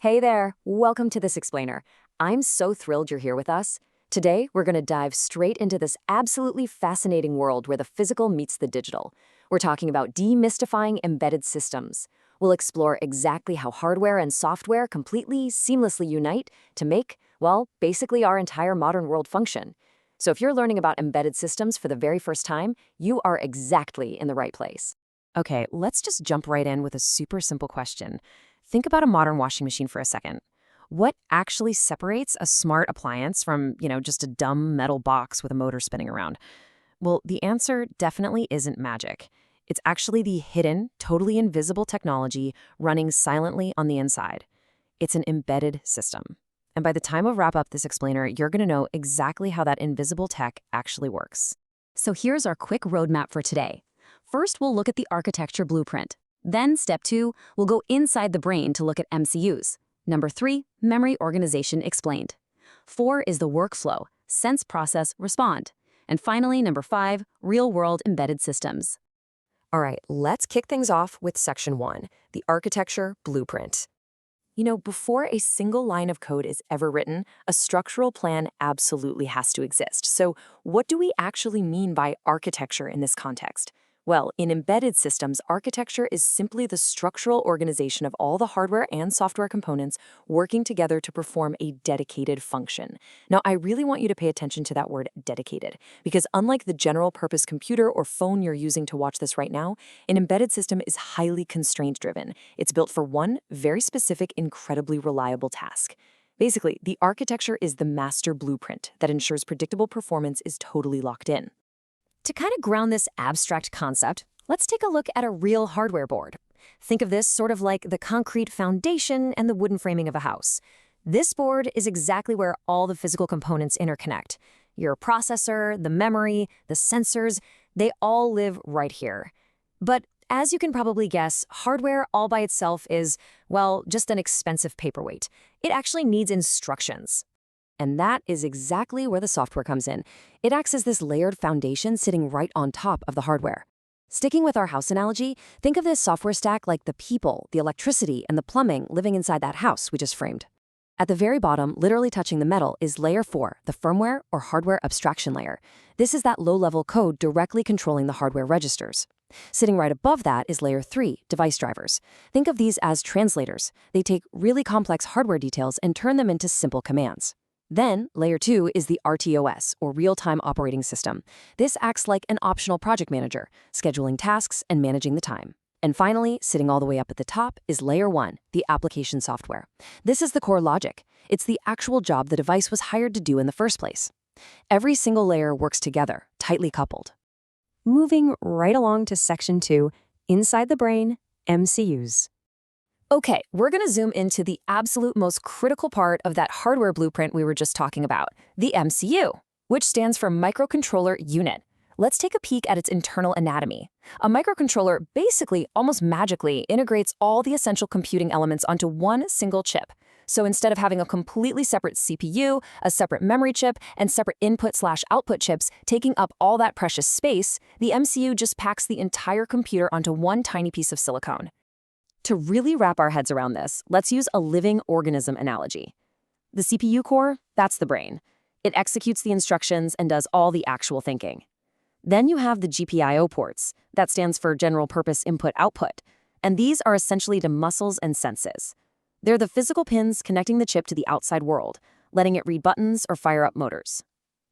Hey there, welcome to This Explainer. I'm so thrilled you're here with us. Today, we're going to dive straight into this absolutely fascinating world where the physical meets the digital. We're talking about demystifying embedded systems. We'll explore exactly how hardware and software completely, seamlessly unite to make, well, basically our entire modern world function. So if you're learning about embedded systems for the very first time, you are exactly in the right place. Okay, let's just jump right in with a super simple question. Think about a modern washing machine for a second. What actually separates a smart appliance from, just a dumb metal box with a motor spinning around? Well, the answer definitely isn't magic. It's actually the hidden, totally invisible technology running silently on the inside. It's an embedded system. And by the time we wrap up this explainer, you're going to know exactly how that invisible tech actually works. So here's our quick roadmap for today. First, we'll look at the architecture blueprint. Then, step 2, we'll go inside the brain to look at MCUs. Number 3, memory organization explained. 4 is the workflow, sense, process, respond. And finally, number 5, real-world embedded systems. All right, let's kick things off with section 1, the architecture blueprint. Before a single line of code is ever written, a structural plan absolutely has to exist. So what do we actually mean by architecture in this context? Well, in embedded systems, architecture is simply the structural organization of all the hardware and software components working together to perform a dedicated function. Now, I really want you to pay attention to that word dedicated, because unlike the general purpose computer or phone you're using to watch this right now, an embedded system is highly constraint driven. It's built for one very specific, incredibly reliable task. Basically, the architecture is the master blueprint that ensures predictable performance is totally locked in. To kind of ground this abstract concept, let's take a look at a real hardware board. Think of this sort of like the concrete foundation and the wooden framing of a house. This board is exactly where all the physical components interconnect. Your processor, the memory, the sensors, they all live right here. But as you can probably guess, hardware all by itself is, well, just an expensive paperweight. It actually needs instructions. And that is exactly where the software comes in. It acts as this layered foundation sitting right on top of the hardware. Sticking with our house analogy, think of this software stack like the people, the electricity, and the plumbing living inside that house we just framed. At the very bottom, literally touching the metal, is layer 4, the firmware or hardware abstraction layer. This is that low-level code directly controlling the hardware registers. Sitting right above that is layer 3, device drivers. Think of these as translators. They take really complex hardware details and turn them into simple commands. Then, layer 2 is the RTOS, or real-time operating system. This acts like an optional project manager, scheduling tasks and managing the time. And finally, sitting all the way up at the top is layer 1, the application software. This is the core logic. It's the actual job the device was hired to do in the first place. Every single layer works together, tightly coupled. Moving right along to section 2, inside the brain, MCUs. Okay, we're going to zoom into the absolute most critical part of that hardware blueprint we were just talking about, the MCU, which stands for Microcontroller Unit. Let's take a peek at its internal anatomy. A microcontroller basically, almost magically, integrates all the essential computing elements onto one single chip. So instead of having a completely separate CPU, a separate memory chip, and separate input/output chips taking up all that precious space, the MCU just packs the entire computer onto one tiny piece of silicone. To really wrap our heads around this, let's use a living organism analogy. The CPU core, that's the brain. It executes the instructions and does all the actual thinking. Then you have the GPIO ports. That stands for General Purpose Input-Output. And these are essentially the muscles and senses. They're the physical pins connecting the chip to the outside world, letting it read buttons or fire up motors.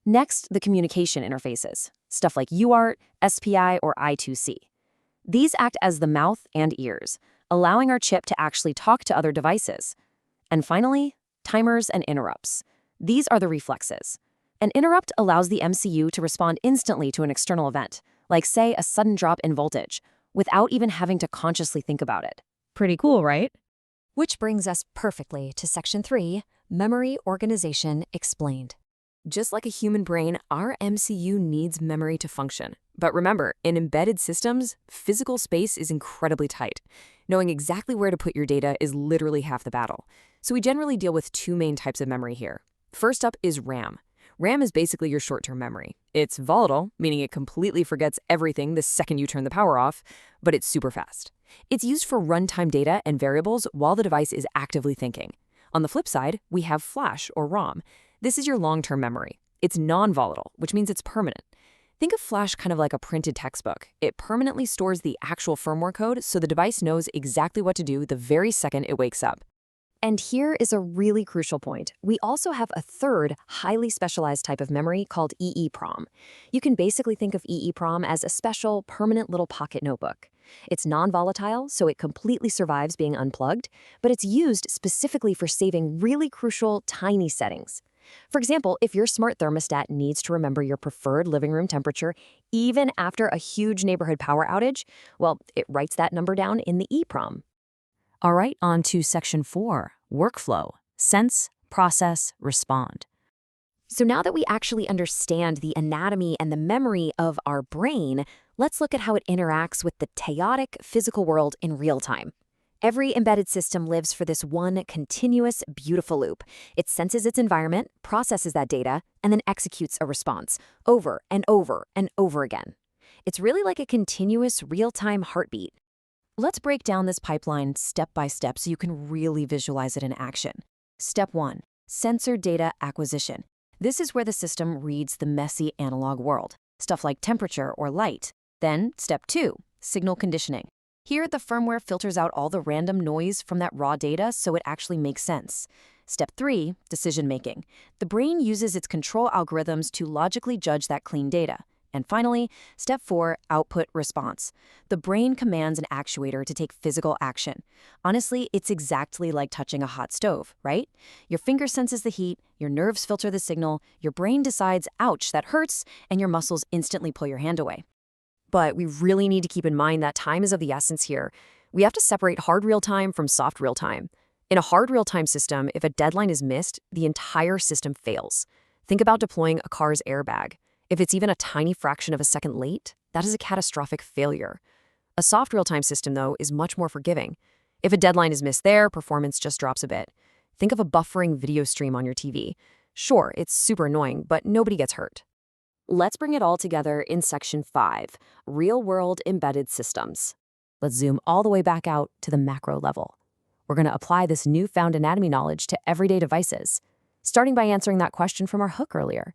Next, the communication interfaces, stuff like UART, SPI, or I2C. These act as the mouth and ears, allowing our chip to actually talk to other devices. And finally, timers and interrupts. These are the reflexes. An interrupt allows the MCU to respond instantly to an external event, like say a sudden drop in voltage, without even having to consciously think about it. Pretty cool, right? Which brings us perfectly to section 3, memory organization explained. Just like a human brain, our MCU needs memory to function. But remember, in embedded systems, physical space is incredibly tight. Knowing exactly where to put your data is literally half the battle. So we generally deal with two main types of memory here. First up is RAM. RAM is basically your short-term memory. It's volatile, meaning it completely forgets everything the second you turn the power off, but it's super fast. It's used for runtime data and variables while the device is actively thinking. On the flip side, we have flash or ROM. This is your long-term memory. It's non-volatile, which means it's permanent. Think of flash kind of like a printed textbook. It permanently stores the actual firmware code so the device knows exactly what to do the very second it wakes up. And here is a really crucial point. We also have a third, highly specialized type of memory called EEPROM. You can basically think of EEPROM as a special, permanent little pocket notebook. It's non-volatile, so it completely survives being unplugged, but it's used specifically for saving really crucial, tiny settings. For example, if your smart thermostat needs to remember your preferred living room temperature even after a huge neighborhood power outage, well, it writes that number down in the EEPROM. All right, on to Section 4, Workflow. Sense, process, respond. So now that we actually understand the anatomy and the memory of our brain, let's look at how it interacts with the chaotic physical world in real time. Every embedded system lives for this one continuous, beautiful loop. It senses its environment, processes that data, and then executes a response over and over and over again. It's really like a continuous, real-time heartbeat. Let's break down this pipeline step by step so you can really visualize it in action. Step 1, sensor data acquisition. This is where the system reads the messy analog world, stuff like temperature or light. Then, step 2, signal conditioning. Here, the firmware filters out all the random noise from that raw data so it actually makes sense. Step 3, decision making. The brain uses its control algorithms to logically judge that clean data. And finally, step 4, output response. The brain commands an actuator to take physical action. Honestly, it's exactly like touching a hot stove, right? Your finger senses the heat, your nerves filter the signal, your brain decides, ouch, that hurts, and your muscles instantly pull your hand away. But we really need to keep in mind that time is of the essence here. We have to separate hard real-time from soft real-time. In a hard real-time system, if a deadline is missed, the entire system fails. Think about deploying a car's airbag. If it's even a tiny fraction of a second late, that is a catastrophic failure. A soft real-time system, though, is much more forgiving. If a deadline is missed there, performance just drops a bit. Think of a buffering video stream on your TV. Sure, it's super annoying, but nobody gets hurt. Let's bring it all together in Section 5, Real-World Embedded Systems. Let's zoom all the way back out to the macro level. We're going to apply this newfound anatomy knowledge to everyday devices, starting by answering that question from our hook earlier.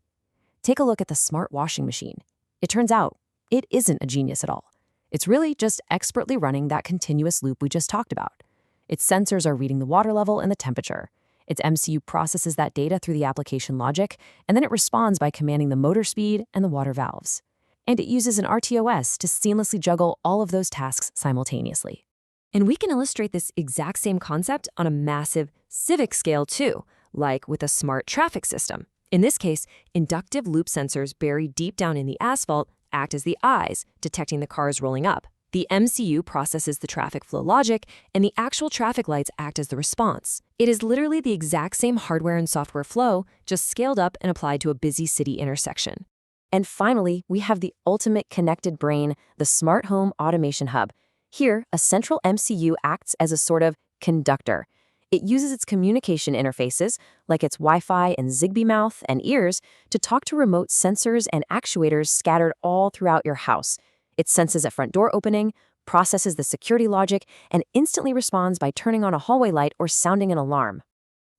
Take a look at the smart washing machine. It turns out it isn't a genius at all. It's really just expertly running that continuous loop we just talked about. Its sensors are reading the water level and the temperature. Its MCU processes that data through the application logic, and then it responds by commanding the motor speed and the water valves. And it uses an RTOS to seamlessly juggle all of those tasks simultaneously. And we can illustrate this exact same concept on a massive civic scale too, like with a smart traffic system. In this case, inductive loop sensors buried deep down in the asphalt act as the eyes, detecting the cars rolling up. The MCU processes the traffic flow logic, and the actual traffic lights act as the response. It is literally the exact same hardware and software flow, just scaled up and applied to a busy city intersection. And finally, we have the ultimate connected brain, the Smart Home Automation Hub. Here, a central MCU acts as a sort of conductor. It uses its communication interfaces, like its Wi-Fi and Zigbee mouth and ears, to talk to remote sensors and actuators scattered all throughout your house. It senses a front door opening, processes the security logic, and instantly responds by turning on a hallway light or sounding an alarm.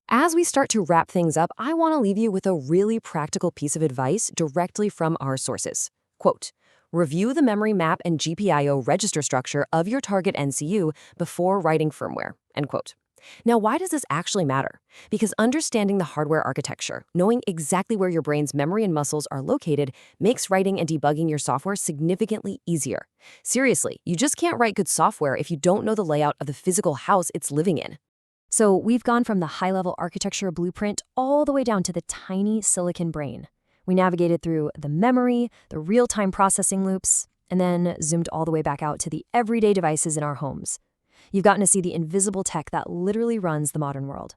As we start to wrap things up, I want to leave you with a really practical piece of advice directly from our sources. Quote, review the memory map and GPIO register structure of your target MCU before writing firmware, end quote. Now, why does this actually matter? Because understanding the hardware architecture, knowing exactly where your brain's memory and muscles are located, makes writing and debugging your software significantly easier. Seriously, you just can't write good software if you don't know the layout of the physical house it's living in. So we've gone from the high-level architecture blueprint all the way down to the tiny silicon brain. We navigated through the memory, the real-time processing loops, and then zoomed all the way back out to the everyday devices in our homes. You've gotten to see the invisible tech that literally runs the modern world.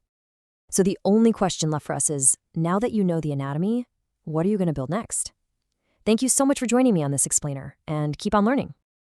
So the only question left for us is, now that you know the anatomy, what are you going to build next? Thank you so much for joining me on this explainer, and keep on learning.